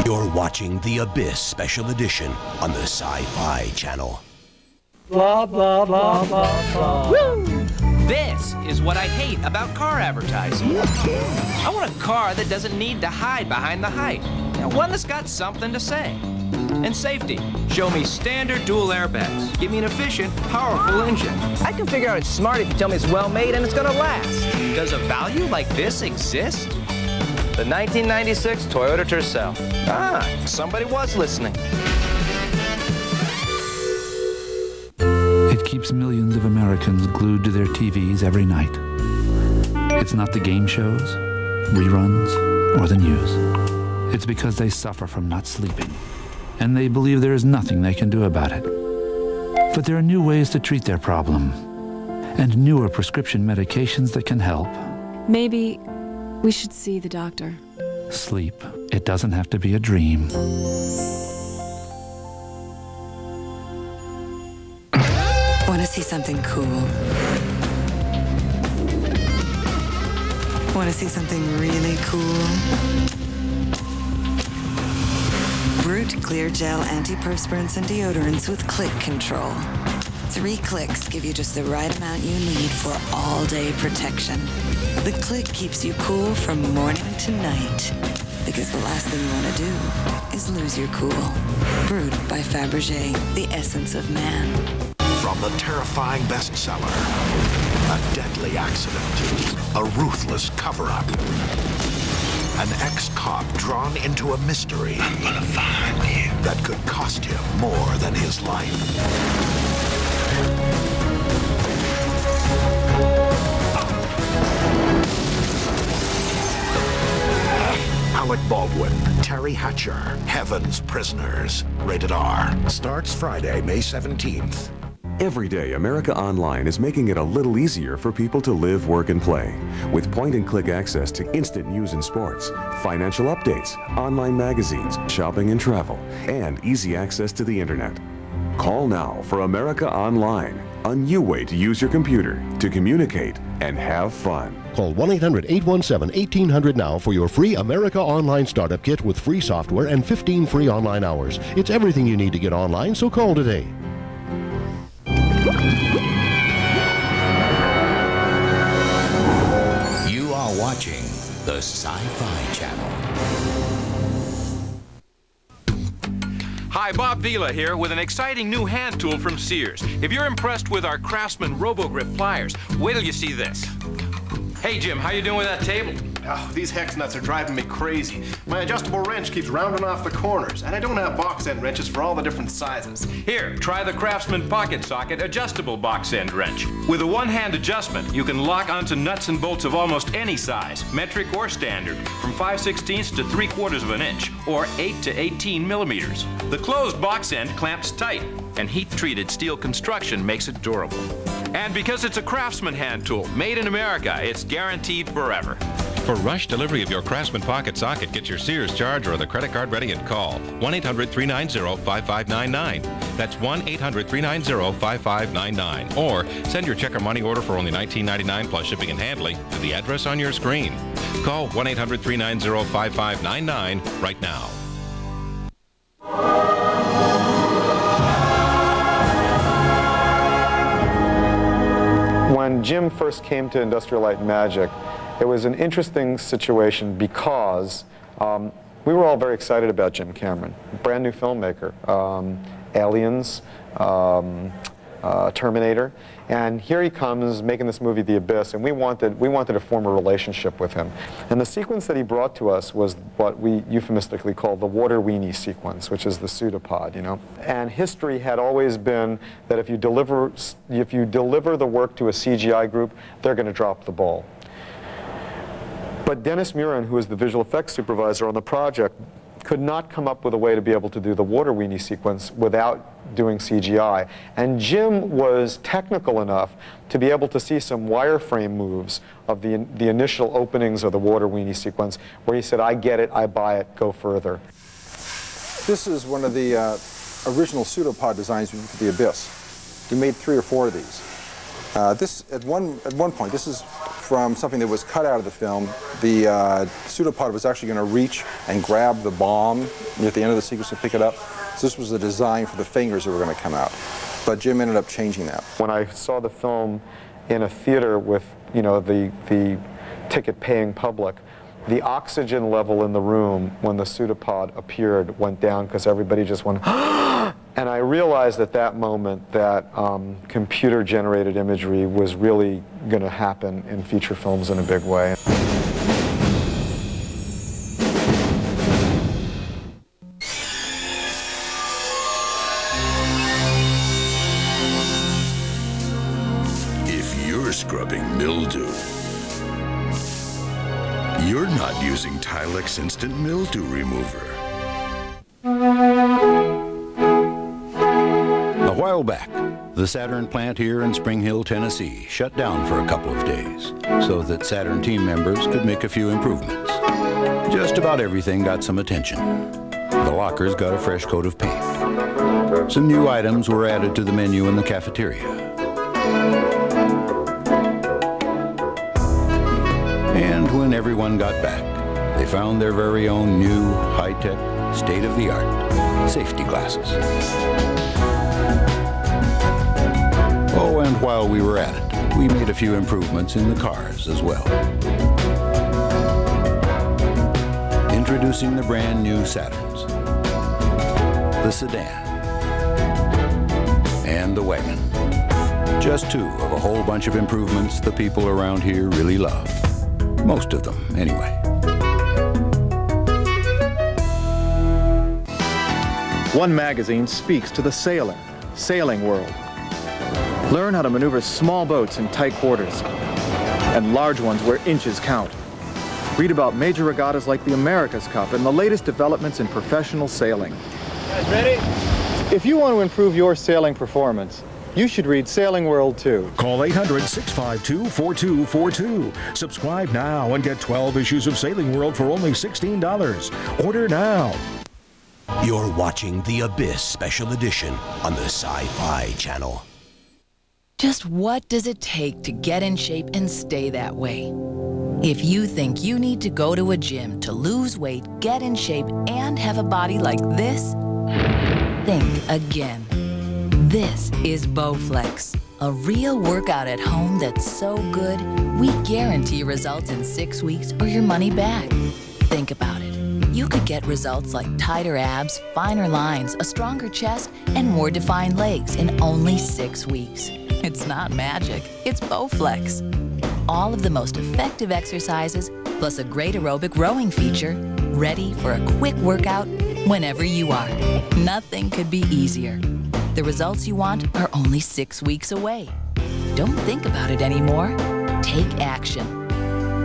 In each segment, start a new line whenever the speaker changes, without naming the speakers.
You're watching The Abyss Special Edition on the Sci-Fi Channel.
Blah, blah, blah, blah, blah.
Woo! This is what I hate about car advertising. I want a car that doesn't need to hide behind the hype. One that's got something to say. And safety. Show me standard dual airbags. Give me an efficient, powerful engine. I can figure out it's smart if you tell me it's well-made and it's gonna last. Does a value like this exist? The 1996 Toyota Tercel. Ah, somebody was listening.
It keeps millions of Americans glued to their TVs every night. It's not the game shows, reruns, or the news. It's because they suffer from not sleeping, and they believe there is nothing they can do about it. But there are new ways to treat their problem, and newer prescription medications that can help.
Maybe we should see the doctor.
Sleep. It doesn't have to be a dream.
Want to see something cool? Want to see something really cool? Brute Clear Gel Antiperspirants and Deodorants with click control. 3 clicks give you just the right amount you need for all-day protection. The click keeps you cool from morning to night. Because the last thing you want to do is lose your cool. Brewed by Fabergé, the essence of man.
From the terrifying bestseller, a deadly accident, a ruthless cover-up, an ex-cop drawn into a mystery. I'm gonna find you. That could cost him more than his life. Alec Baldwin, Terry Hatcher, Heaven's Prisoners, rated R. Starts Friday, May 17th.
Every day, America Online is making it a little easier for people to live, work, and play. With point-and-click access to instant news and sports, financial updates, online magazines, shopping and travel, and easy access to the internet. Call now for America Online, a new way to use your computer to communicate and have fun.
Call 1-800-817-1800 now for your free America Online Startup Kit with free software and 15 free online hours. It's everything you need to get online, so call today.
You are watching the Sci-Fi Channel.
Hi, Bob Vila here with an exciting new hand tool from Sears. If you're impressed with our Craftsman RoboGrip pliers, wait till you see this. Hey, Jim, how you doing with that table?
Oh, these hex nuts are driving me crazy. My adjustable wrench keeps rounding off the corners, and I don't have box end wrenches for all the different sizes.
Here, try the Craftsman Pocket Socket adjustable box end wrench. With a one-hand adjustment, you can lock onto nuts and bolts of almost any size, metric or standard, from 5/16 to 3/4 of an inch, or 8 to 18 millimeters. The closed box end clamps tight, and heat-treated steel construction makes it durable. And because it's a Craftsman hand tool, made in America, it's guaranteed forever.
For rush delivery of your Craftsman Pocket Socket, get your Sears charge or the credit card ready and call 1-800-390-5599. That's 1-800-390-5599. Or send your check or money order for only $19.99 plus shipping and handling to the address on your screen. Call 1-800-390-5599 right now.
When Jim first came to Industrial Light and Magic, it was an interesting situation because we were all very excited about Jim Cameron, brand new filmmaker, Aliens, Terminator, and here he comes making this movie, The Abyss, and we wanted to form a relationship with him. And the sequence that he brought to us was what we euphemistically call the water weenie sequence, which is the pseudopod, you know. And history had always been that if you deliver the work to a CGI group, they're going to drop the ball. But Dennis Murin, who was the visual effects supervisor on the project, could not come up with a way to be able to do the water weenie sequence without doing CGI. And Jim was technical enough to be able to see some wireframe moves of the initial openings of the water weenie sequence where he said, I get it, I buy it, go further.
This is one of the original pseudopod designs for The Abyss. We made 3 or 4 of these. This, at one point, this is from something that was cut out of the film. The pseudopod was actually going to reach and grab the bomb at the end of the sequence and pick it up. So this was the design for the fingers that were going to come out. But Jim ended up changing that.
When I saw the film in a theater with, you know, the ticket-paying public, the oxygen level in the room when the pseudopod appeared went down because everybody just went, and I realized at that moment that computer-generated imagery was really going to happen in feature films in a big way.
If you're scrubbing mildew, you're not using Tilex Instant Mildew Remover.
A while back, the Saturn plant here in Spring Hill, Tennessee, shut down for a couple of days so that Saturn team members could make a few improvements. Just about everything got some attention. The lockers got a fresh coat of paint. Some new items were added to the menu in the cafeteria. And when everyone got back, they found their very own new, high-tech, state-of-the-art safety glasses. Oh, and while we were at it, we made a few improvements in the cars as well. Introducing the brand new Saturns, the sedan, and the wagon. Just two of a whole bunch of improvements the people around here really love. Most of them, anyway.
One magazine speaks to the sailor, Sailing World. Learn how to maneuver small boats in tight quarters and large ones where inches count. Read about major regattas like the America's Cup and the latest developments in professional sailing.
Guys ready?
If you want to improve your sailing performance, you should read Sailing World too.
Call 800-652-4242. Subscribe now and get 12 issues of Sailing World for only $16. Order now.
You're watching The Abyss Special Edition on the Sci-Fi Channel.
Just what does it take to get in shape and stay that way? If you think you need to go to a gym to lose weight, get in shape, and have a body like this, think again. This is Bowflex, a real workout at home that's so good, we guarantee results in 6 weeks or your money back. Think about it. You could get results like tighter abs, finer lines, a stronger chest, and more defined legs in only 6 weeks. It's not magic, it's Bowflex. All of the most effective exercises, plus a great aerobic rowing feature, ready for a quick workout whenever you are. Nothing could be easier. The results you want are only 6 weeks away. Don't think about it anymore. Take action.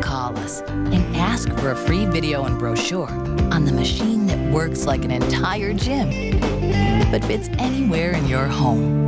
Call us and ask for a free video and brochure on the machine that works like an entire gym, but fits anywhere in your home.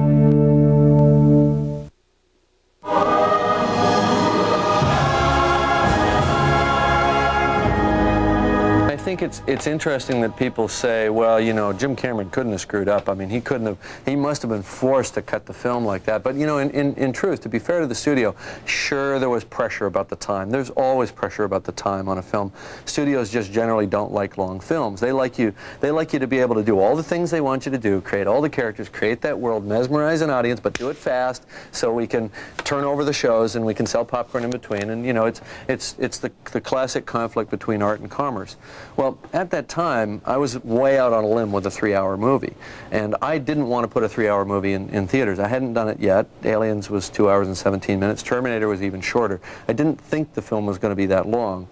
I think it's interesting that people say, well, you know, Jim Cameron couldn't have screwed up. I mean, he must have been forced to cut the film like that. But, you know, in truth, to be fair to the studio, sure, there was pressure about the time. There's always pressure about the time on a film. Studios just generally don't like long films. They like you to be able to do all the things they want you to do, create all the characters, create that world, mesmerize an audience, but do it fast so we can turn over the shows and we can sell popcorn in between. And, you know, it's the classic conflict between art and commerce. Well, at that time, I was way out on a limb with a 3-hour movie, and I didn't want to put a 3-hour movie in theaters. I hadn't done it yet. Aliens was 2 hours and 17 minutes. Terminator was even shorter. I didn't think the film was going to be that long,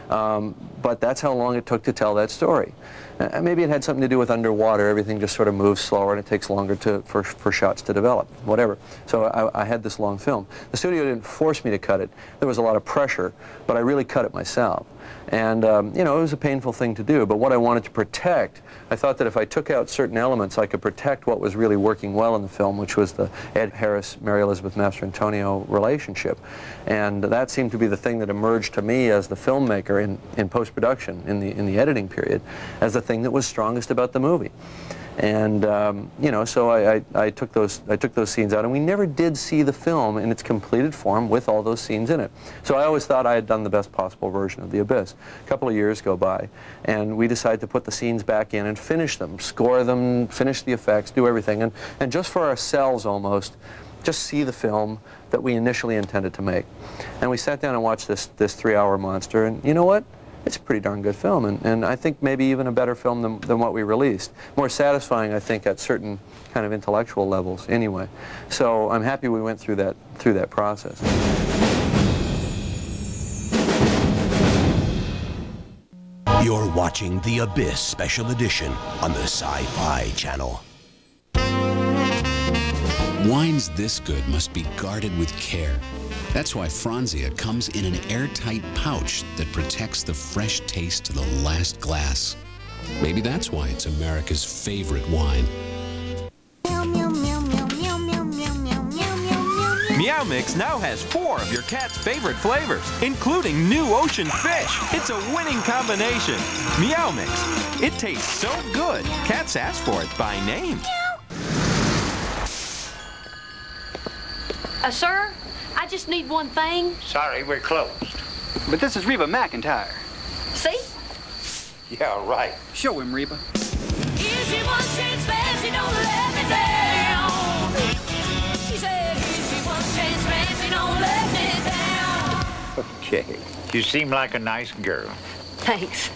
but that's how long it took to tell that story. Maybe it had something to do with underwater. Everything just sort of moves slower and it takes longer for shots to develop, whatever. So I had this long film. The studio didn't force me to cut it. There was a lot of pressure, but I really cut it myself. And, you know, it was a painful thing to do, but what I wanted to protect, I thought that if I took out certain elements, I could protect what was really working well in the film, which was the Ed Harris, Mary Elizabeth Mastrantonio relationship. And that seemed to be the thing that emerged to me as the filmmaker. in post-production, in the editing period, as the thing that was strongest about the movie. And you know, so I took those scenes out, and we never did see the film in its completed form with all those scenes in it. So I always thought I had done the best possible version of The Abyss. A couple of years go by, and we decided to put the scenes back in and finish them, score them, finish the effects, do everything, and just for ourselves almost, just see the film that we initially intended to make. And we sat down and watched this 3-hour monster, and you know what? It's a pretty darn good film, and I think maybe even a better film than what we released. More satisfying, I think, at certain kind of intellectual levels anyway. So I'm happy we went through that process.
You're watching The Abyss Special Edition on the Sci-Fi Channel.
Wines this good must be guarded with care. That's why Franzia comes in an airtight pouch that protects the fresh taste to the last glass. Maybe that's why it's America's favorite wine.
Meow Mix now has 4 of your cat's favorite flavors, including new ocean fish. It's a winning combination. Meow Mix. It tastes so good, cats ask for it by name.
Sir, I just need one thing.
Sorry, we're closed. But this is Reba McEntire.
See?
Yeah, right. Show him, Reba.
Easy one chance fancy, don't let me down. She said, easy one chance fancy, don't let me down.
Okay. You seem like a nice girl.
Thanks.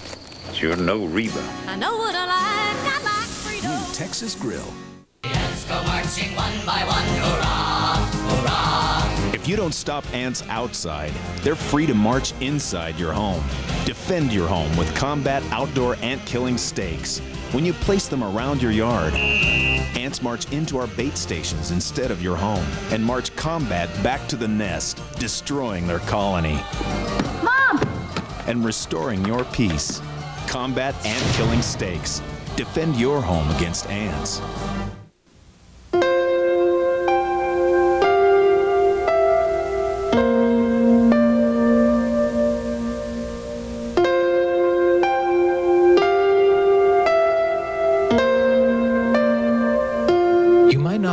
Sure know Reba.
I know what I like freedom.
New Texas Grill.
Ants go marching one by one, hurrah, hurrah.
If you don't stop ants outside, they're free to march inside your home. Defend your home with Combat Outdoor Ant-Killing Stakes. When you place them around your yard, ants march into our bait stations instead of your home and march Combat back to the nest, destroying their colony.
Mom!
And restoring your peace. Combat Ant-Killing Stakes. Defend your home against ants.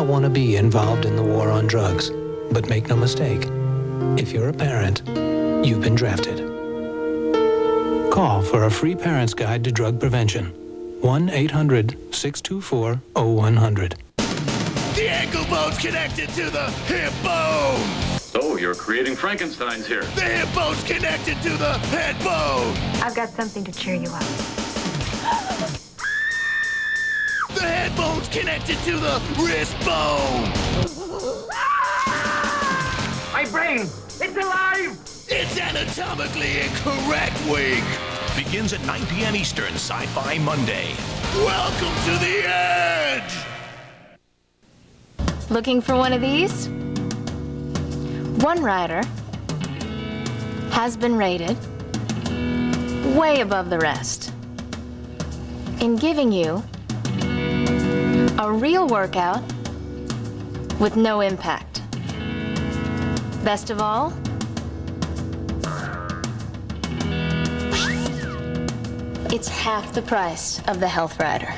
Want to be involved in the war on drugs, but make no mistake, if you're a parent, you've been drafted. Call for a free parent's guide to drug prevention. 1-800-624-0100.
The ankle bone's connected to the hip bone.
Oh, you're creating Frankensteins here.
The hip bone's connected to the head bone.
I've got something to cheer you up.
The head bone's connected to the wrist bone.
My brain, it's alive.
It's anatomically incorrect, Wink.
Begins at 9 p.m. Eastern, Sci-Fi Monday.
Welcome to the edge.
Looking for one of these? One rider has been rated way above the rest in giving you a real workout with no impact. Best of all, it's half the price of the Health Rider.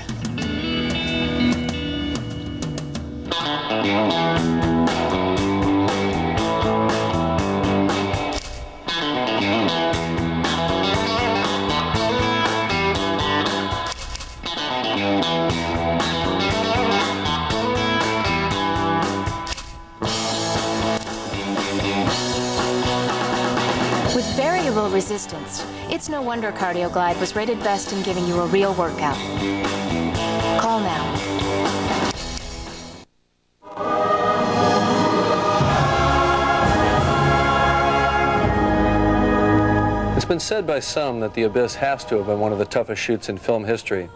With variable resistance, it's no wonder CardioGlide was rated best in giving you a real workout. Call now.
It's been said by some that The Abyss has to have been one of the toughest shoots in film history.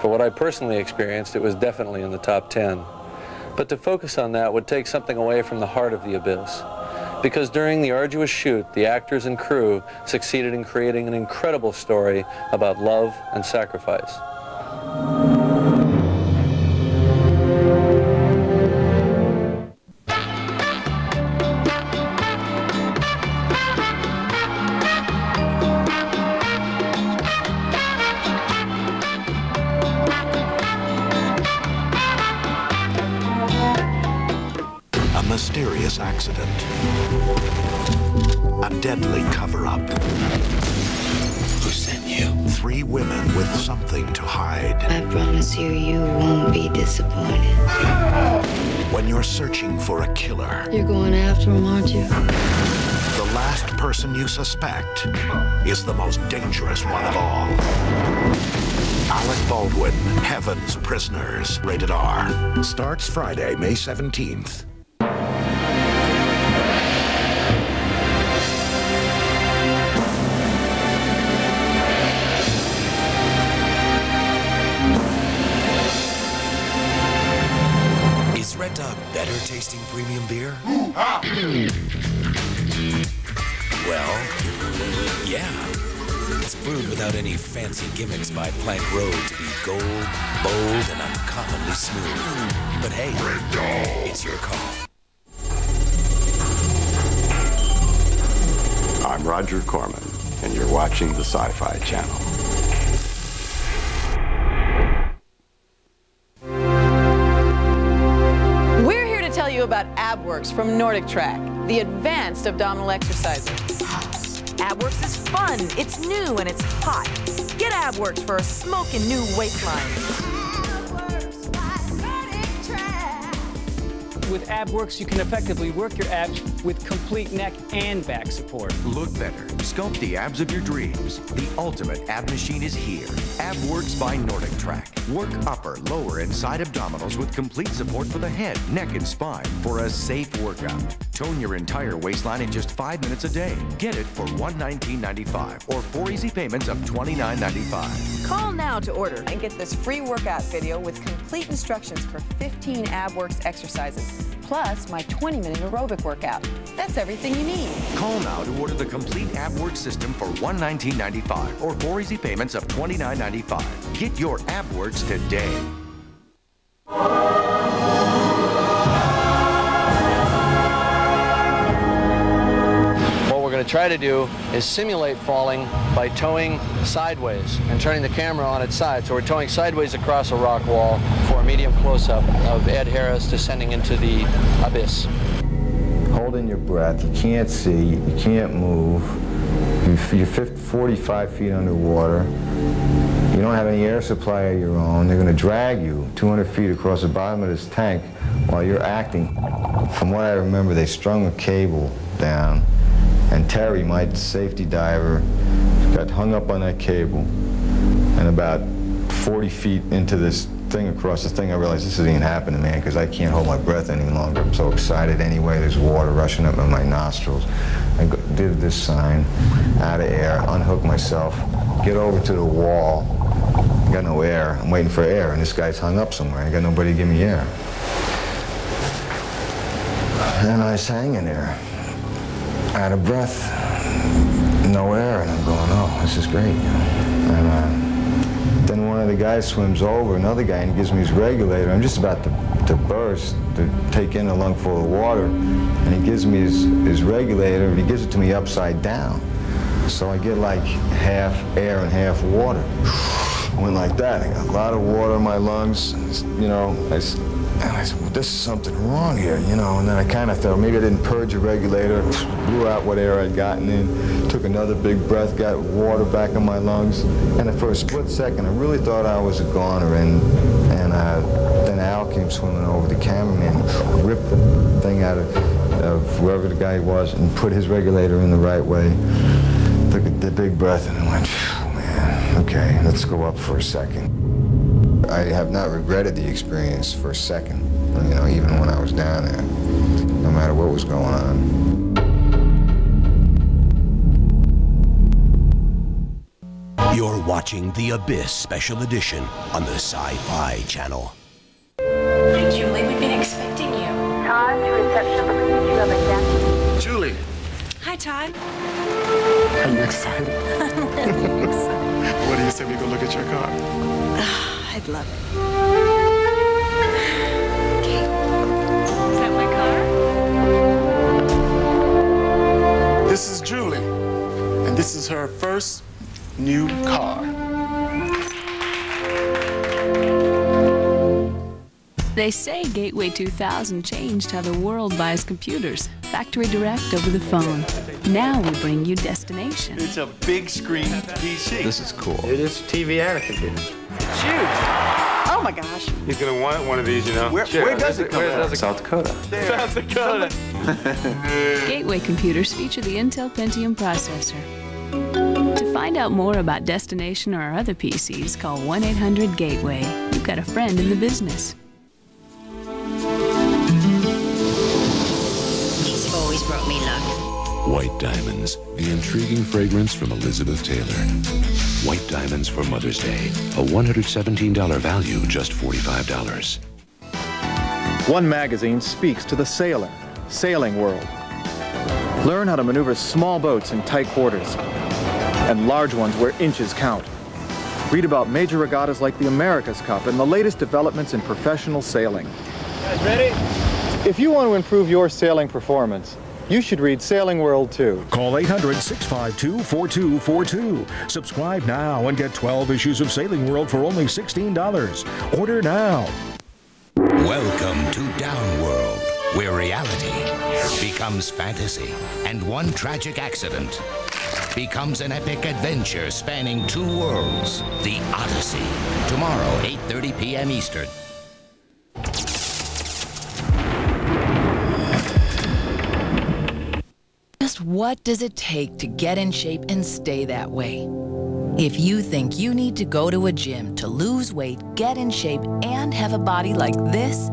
For what I personally experienced, it was definitely in the top 10. But to focus on that would take something away from the heart of The Abyss. Because during the arduous shoot, the actors and crew succeeded in creating an incredible story about love and sacrifice.
mysterious accident. A deadly cover-up.
Who sent you?
3 women with something to hide.
I promise you, you won't be disappointed.
When you're searching for a killer,
You're going after him, aren't you?
the last person you suspect is the most dangerous one of all. Alec Baldwin, Heaven's Prisoners, rated R. Starts Friday, May 17th.
Is Red Dog better tasting premium beer? Well, yeah. It's brewed without any fancy gimmicks by Plank Road to be gold, bold, and uncommonly smooth. But hey, it's your call.
I'm Roger Corman, and you're watching the Sci-Fi Channel.
We're here to tell you about AbWorks from Nordic Track, the advanced abdominal exerciser. AbWorks is fun, it's new, and it's hot. Get AbWorks for a smoking new waistline.
With AbWorks, you can effectively work your abs with complete neck and back support.
Look better. Sculpt the abs of your dreams. The ultimate ab machine is here. AbWorks by Nordic Track. Work upper, lower, and side abdominals with complete support for the head, neck, and spine for a safe workout. Tone your entire waistline in just 5 minutes a day. Get it for $119.95 or 4 easy payments of $29.95.
Call now to order and get this free workout video with complete instructions for 15 AbWorks exercises, plus my 20-minute aerobic workout. That's everything you need.
Call now to order the complete AbWorks system for $119.95 or 4 easy payments of $29.95. Get your AbWorks today.
What we're going to try to do is simulate falling by towing sideways and turning the camera on its side. So we're towing sideways across a rock wall for a medium close-up of Ed Harris descending into the abyss.
Holding your breath, you can't see, you can't move, you're 45 feet underwater, you don't have any air supply of your own, they're going to drag you 200 feet across the bottom of this tank while you're acting. From what I remember, they strung a cable down, and Terry, my safety diver, got hung up on that cable, and about 40 feet into this thing across the thing, I realized this isn't even happening, man, because I can't hold my breath any longer. I'm so excited anyway. There's water rushing up in my nostrils. I did this sign, out of air, unhook myself, get over to the wall. Got no air. I'm waiting for air, and this guy's hung up somewhere. I got nobody to give me air. And I was hanging there, out of breath, no air, and I'm going, oh, this is great. And then one of the guys swims over, another guy, and he gives me his regulator. I'm just about to burst, to take in a lungful of water, and he gives me his regulator, and he gives it to me upside down. So I get like half air and half water. Went like that. I got a lot of water in my lungs, you know. I said, well, this is something wrong here, you know. And then I kind of thought maybe I didn't purge the regulator, blew out what air I'd gotten in, took another big breath, got water back in my lungs. And for a split second, I really thought I was a goner. And then Al came swimming over, the cameraman, ripped the thing out of whoever the guy was and put his regulator in the right way. Took a big breath and I went, man, okay, let's go up for a second. I have not regretted the experience for a second, you know, even when I was down there, no matter what was going on.
You're watching The Abyss Special Edition on the Sci-Fi Channel.
Hi, Julie. We've been expecting you. Todd, to reception, please. You have a guest.
Julie.
Hi, Todd.
Are you excited?
I'm really excited.
What do you say we go look at your car?
I'd love it. Okay. Is that my car?
This is Julie, and this is her first new car.
They say Gateway 2000 changed how the world buys computers. Factory direct over the phone. Now we bring you Destination.
It's a big screen PC.
This is cool.
It is TV and a computer.
It's huge. Oh my gosh.
He's gonna want one of these, you know.
Where does it come from?
South Dakota.
South Dakota.
Gateway computers feature the Intel Pentium processor. To find out more about Destination or our other PCs, call 1-800-GATEWAY. You've got a friend in the business.
He's always brought me luck.
White Diamonds, the intriguing fragrance from Elizabeth Taylor. White Diamonds for Mother's Day. A $117 value, just $45.
One magazine speaks to the sailor, Sailing World. Learn how to maneuver small boats in tight quarters and large ones where inches count. Read about major regattas like the America's Cup and the latest developments in professional sailing.
Guys ready?
If you want to improve your sailing performance, you should read Sailing World too.
Call 800-652-4242. Subscribe now and get 12 issues of Sailing World for only $16. Order now.
Welcome to Downworld, where reality becomes fantasy and one tragic accident becomes an epic adventure spanning two worlds. The Odyssey. Tomorrow, 8:30 p.m. Eastern.
Just what does it take to get in shape and stay that way? If you think you need to go to a gym to lose weight, get in shape, and have a body like this,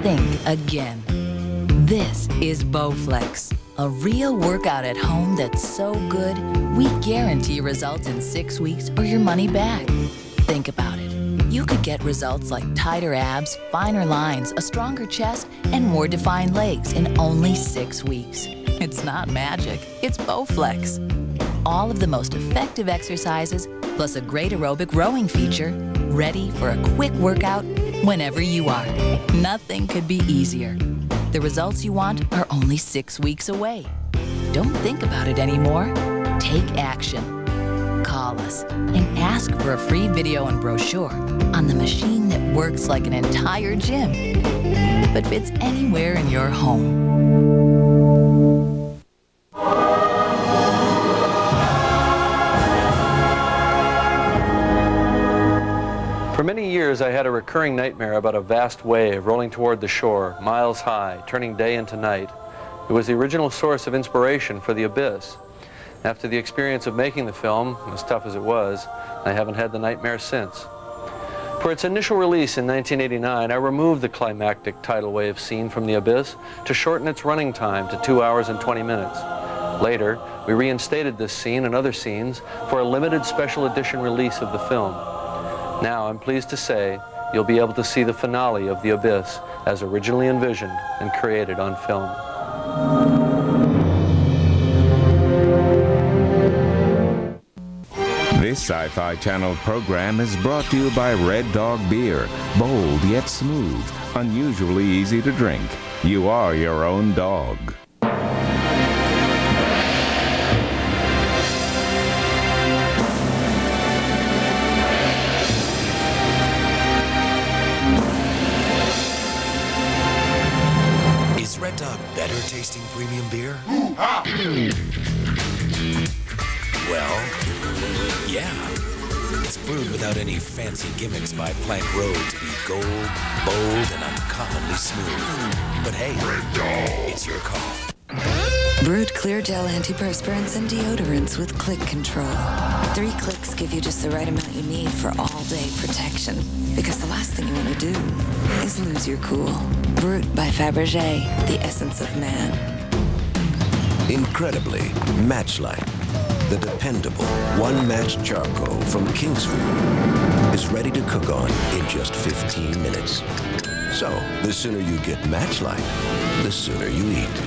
think again. This is Bowflex, a real workout at home that's so good, we guarantee results in 6 weeks or your money back. Think about it. You could get results like tighter abs, finer lines, a stronger chest, and more defined legs in only 6 weeks. It's not magic, it's Bowflex. All of the most effective exercises, plus a great aerobic rowing feature, ready for a quick workout whenever you are. Nothing could be easier. The results you want are only 6 weeks away. Don't think about it anymore. Take action. Call us and ask for a free video and brochure on the machine that works like an entire gym, but fits anywhere in your home.
For many years, I had a recurring nightmare about a vast wave rolling toward the shore, miles high, turning day into night. It was the original source of inspiration for The Abyss. After the experience of making the film, as tough as it was, I haven't had the nightmare since. For its initial release in 1989, I removed the climactic tidal wave scene from The Abyss to shorten its running time to 2 hours and 20 minutes. Later, we reinstated this scene and other scenes for a limited special edition release of the film. Now, I'm pleased to say, you'll be able to see the finale of The Abyss as originally envisioned and created on film.
This Sci-Fi Channel program is brought to you by Red Dog Beer. Bold yet smooth, unusually easy to drink. You are your own dog.
Is Red Dog better tasting premium beer? Well, yeah. It's brewed without any fancy gimmicks by Plank Road to be gold, bold, and uncommonly smooth. But hey, it's your call.
Brewed Clear Gel antiperspirants and deodorants with click control. 3 clicks give you just the right amount you need for all-day protection. Because the last thing you want to do is lose your cool. Brewed by Fabergé, the essence of man.
Incredibly, Matchlight, the dependable one-match charcoal from Kingsford, is ready to cook on in just 15 minutes. So, the sooner you get Matchlight, the sooner you eat.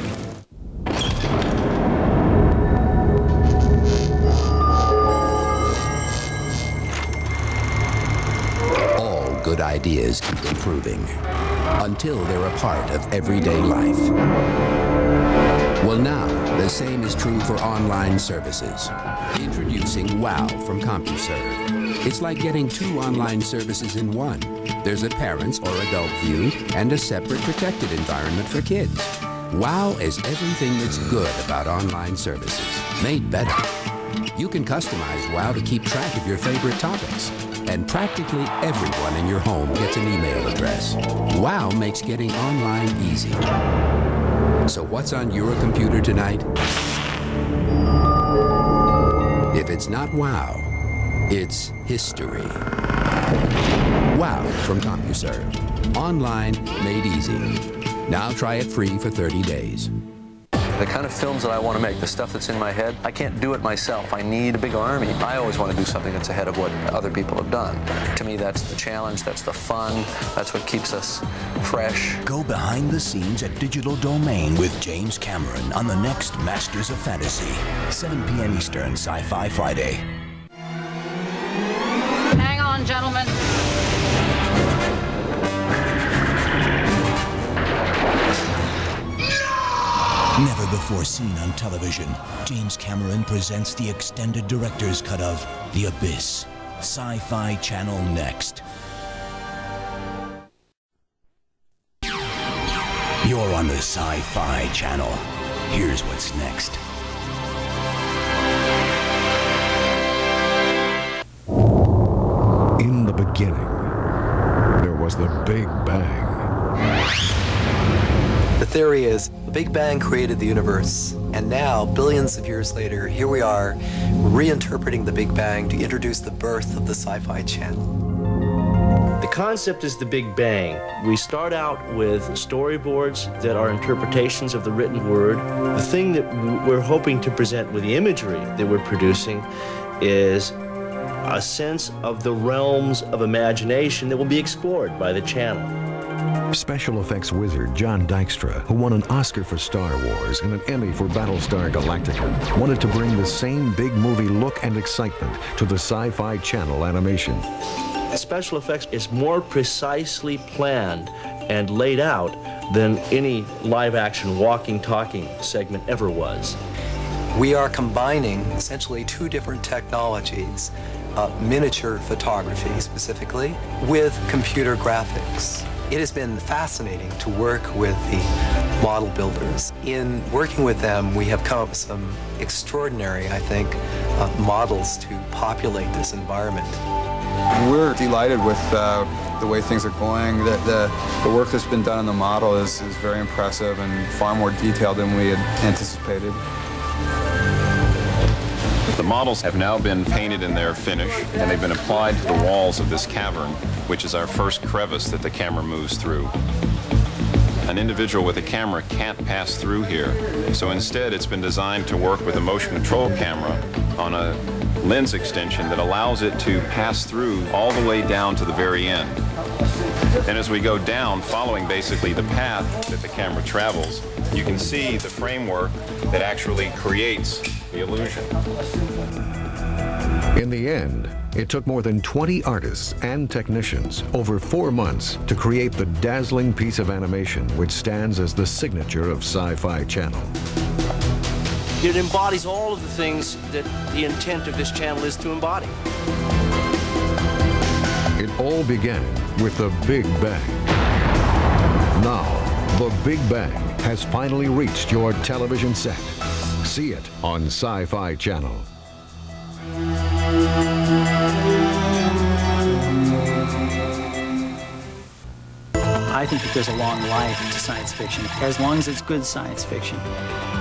All good ideas keep improving until they're a part of everyday life. Well, now, the same is true for online services. Introducing WOW from CompuServe.
It's like getting 2 online services in one. There's a parent's or adult view and a separate protected environment for kids. WOW is everything that's good about online services, made better. You can customize WOW to keep track of your favorite topics. And practically everyone in your home gets an email address. WOW makes getting online easy. So what's on your computer tonight? If it's not WOW, it's history. WOW from CompuServe. Online, made easy. Now try it free for 30 days.
The kind of films that I want to make, the stuff that's in my head, I can't do it myself. I need a big army. I always want to do something that's ahead of what other people have done. To me, that's the challenge, that's the fun, that's what keeps us fresh.
Go behind the scenes at Digital Domain with James Cameron on the next Masters of Fantasy. 7 p.m. Eastern, Sci-Fi Friday.
Hang on, gentlemen.
Never before seen on television, James Cameron presents the extended director's cut of The Abyss. Sci-Fi Channel next. You're on the Sci-Fi Channel. Here's what's next.
In the beginning, there was the Big Bang.
The theory is the Big Bang created the universe, and now, billions of years later, here we are reinterpreting the Big Bang to introduce the birth of the Sci-Fi Channel.
The concept is the Big Bang. We start out with storyboards that are interpretations of the written word. The thing that we're hoping to present with the imagery that we're producing is a sense of the realms of imagination that will be explored by the channel.
Special effects wizard John Dykstra, who won an Oscar for Star Wars and an Emmy for Battlestar Galactica, wanted to bring the same big movie look and excitement to the Sci-Fi Channel animation.
Special effects is more precisely planned and laid out than any live-action walking, talking segment ever was.
We are combining essentially 2 different technologies, miniature photography specifically, with computer graphics. It has been fascinating to work with the model builders. In working with them, we have come up with some extraordinary, I think, models to populate this environment.
We're delighted with the way things are going. The work that's been done on the model is very impressive and far more detailed than we had anticipated.
The models have now been painted in their finish, and they've been applied to the walls of this cavern, which is our first crevice that the camera moves through. An individual with a camera can't pass through here, so instead it's been designed to work with a motion control camera on a lens extension that allows it to pass through all the way down to the very end. Then as we go down, following basically the path that the camera travels, you can see the framework that actually creates the illusion.
In the end, it took more than 20 artists and technicians over 4 months to create the dazzling piece of animation which stands as the signature of Sci-Fi Channel.
It embodies all of the things that the intent of this channel is to embody.
It all began with the Big Bang. Now, the Big Bang has finally reached your television set. See it on Sci-Fi Channel.
I think that there's a long life to science fiction, as long as it's good science fiction.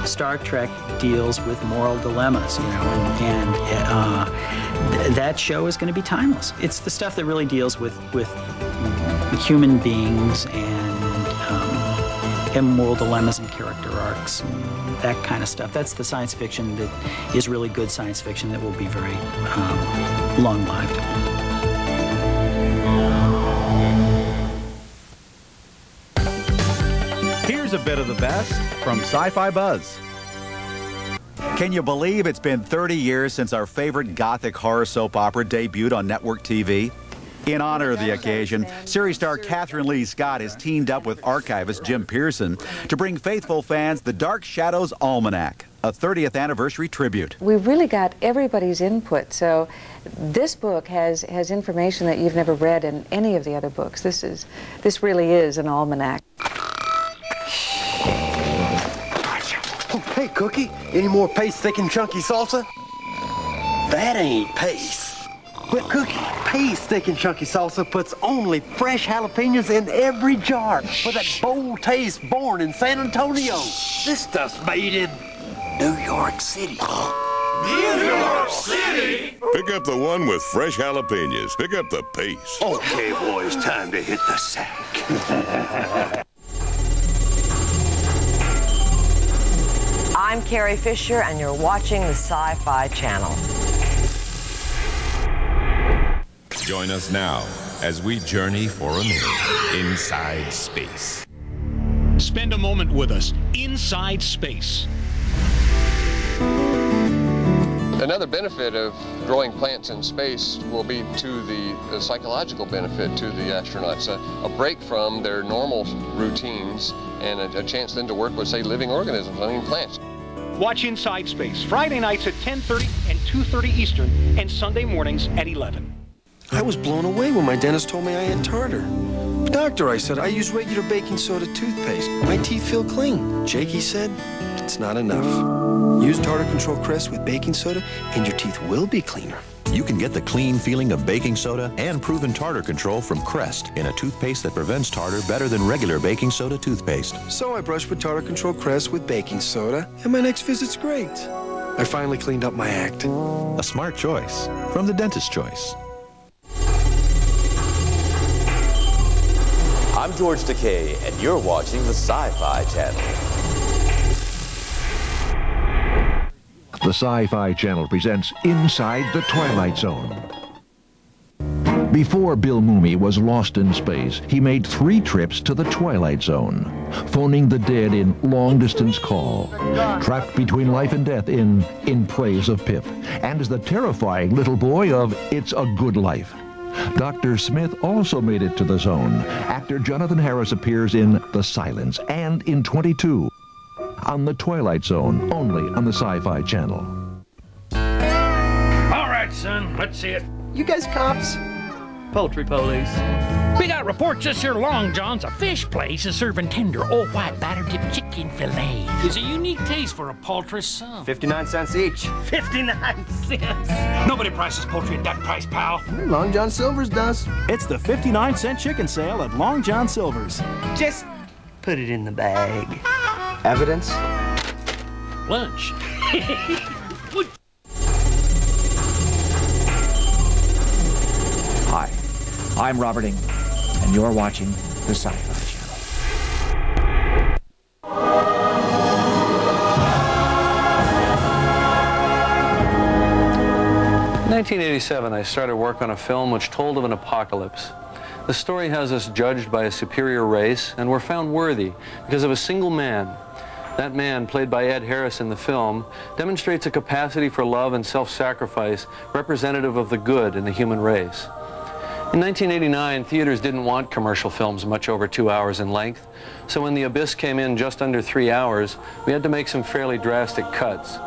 Star Trek deals with moral dilemmas, you know, and that show is going to be timeless. It's the stuff that really deals with human beings and moral dilemmas and character arcs and that kind of stuff. That's the science fiction that is really good science fiction that will be very long-lived.
Here's a bit of the best from Sci-Fi Buzz. Can you believe it's been 30 years since our favorite gothic horror soap opera debuted on network TV? In honor of the occasion, series star Catherine Lee Scott has teamed up with archivist Jim Pearson to bring faithful fans The Dark Shadows Almanac. a 30th anniversary tribute.
We've really got everybody's input, so this book has information that you've never read in any of the other books. This really is an almanac.
Oh, hey, Cookie, any more paste, thick, and chunky salsa? That ain't paste. But Cookie, paste, thick, and chunky salsa puts only fresh jalapenos in every jar with that bold taste born in San Antonio. This stuff's made in New York City.
New York City? Pick up the one with fresh jalapenos. Pick up the paste.
Okay, boys, time to hit the sack.
I'm Carrie Fisher, and you're watching the Sci-Fi Channel.
Join us now as we journey for a minute inside space.
Spend a moment with us inside space.
Another benefit of growing plants in space will be to the psychological benefit to the astronauts. A break from their normal routines and a chance then to work with, say, living organisms, I mean plants.
Watch Inside Space, Friday nights at 10:30 and 2:30 Eastern, and Sunday mornings at 11.
I was blown away when my dentist told me I had tartar. Doctor, I said, I use regular baking soda toothpaste. My teeth feel clean. Jakey said, it's not enough. Use Tartar Control Crest with baking soda and your teeth will be cleaner.
You can get the clean feeling of baking soda and proven tartar control from Crest in a toothpaste that prevents tartar better than regular baking soda toothpaste.
So I brushed with Tartar Control Crest with baking soda, and my next visit's great. I finally cleaned up my act.
A smart choice from the Dentist's Choice.
I'm George Takei, and you're watching the Sci-Fi Channel.
The Sci-Fi Channel presents Inside the Twilight Zone. Before Bill Mumy was lost in space, he made 3 trips to the Twilight Zone, phoning the dead in long-distance call, trapped between life and death in Praise of Pip, and as the terrifying little boy of It's a Good Life. Dr. Smith also made it to the zone. Actor Jonathan Harris appears in The Silence and in 22 on the Twilight Zone, only on the Sci-Fi Channel.
All right, son, let's see it.
You guys cops?
Poultry police. We got reports this here Long John's, a fish place, is serving tender, all-white, batter-dipped chicken fillet. It's a unique taste for a paltry sum.
59 cents each.
59 cents? Nobody prices poultry at that price, pal.
Long John Silver's does.
It's the 59-cent chicken sale at Long John Silver's.
Just put it in the bag. Evidence?
Lunch.
Hi, I'm Robert Englund, and you're watching the Sci-Fi Channel.
In 1987, I started work on a film which told of an apocalypse. The story has us judged by a superior race, and we're found worthy because of a single man. That man, played by Ed Harris in the film, demonstrates a capacity for love and self-sacrifice representative of the good in the human race. In 1989, theaters didn't want commercial films much over 2 hours in length, so when The Abyss came in just under 3 hours, we had to make some fairly drastic cuts.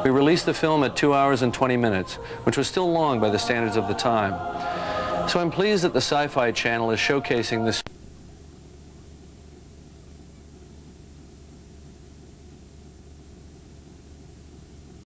We released the film at 2 hours and 20 minutes, which was still long by the standards of the time. So I'm pleased that the Sci-Fi Channel is showcasing this